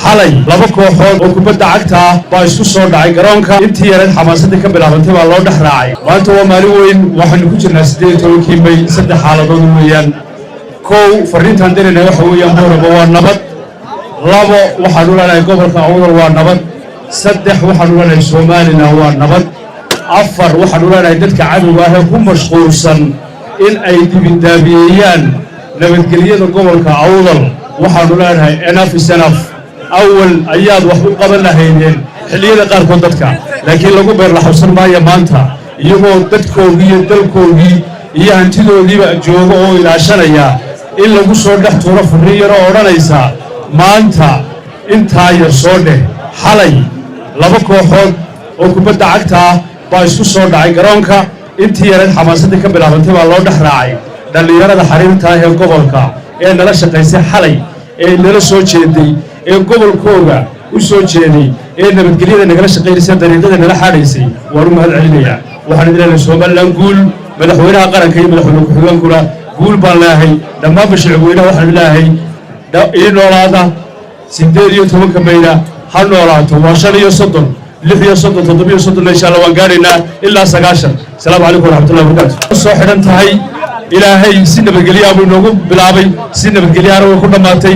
xalay laba kooxood oo kubadda cagta ah baa isku soo dhacay garoonka intii yareed xamaasadii ka bilaabantay baa loo dhex raacay maanta waa maalin weyn waxaanu ku jirnaa 18 May saddex xaaladood weeyaan kow fariintan dirina waxa weeyaan booraba waa nabad labo waxaanu leenahay gobolka Awdal waa nabad saddex waxaanu leenahay Soomaaliland waa nabad afar waxaanu leenahay dadka cadowga ah ee ku mashquulsan in ay dibindaabiyeen nabadgelyada gobolka Awdal waxaanu leenahay enough is enough awal ayaad wax u qaban lahaydeen xilliyada qaarkood dadka laakiin lagu beer la xabsan maayo maanta iyagoo dadkoodii iyo dalkoodii iyo hantidoodiiba jooga oo ilaashanaya in lagu soo dhex tuuro fariin yar oo odhanaysa maanta intaa yar soo dheh xalay laba kooxood oo kubadda cagta ah baa isku soo dhacay garoonka intii yareed xamaasadii ka bilaabantay baa loo dhex raacay dhallinyarada xariirta ah ee gobolka ee nala shaqaysay xalay ee nala soo jeeday ee gobolkooga u soo jeeday ee nabadgelyada nagala shaqaynaysa dariiqada nala xaadhaysay waan u mahad celinayaa waxaan idin leeyahay Soomaaliland guul madaxweynaha qaranka iyo madaxweyne ku-xigeenkuna guul baan leeyahay dhammaan shacabweynaha waxaan leeyahay in noolaada 18 Mayna ha noolaato waa 35 36 insha Allah waan gaaraynaa ilaa 9 salaamu calaykum waraxmatullaahi wabarakaatuh soo xidhan tahay ilaahay si nabadgelyo ah inoogu bilaabay si nabadgelyo ah way ku dhamaatay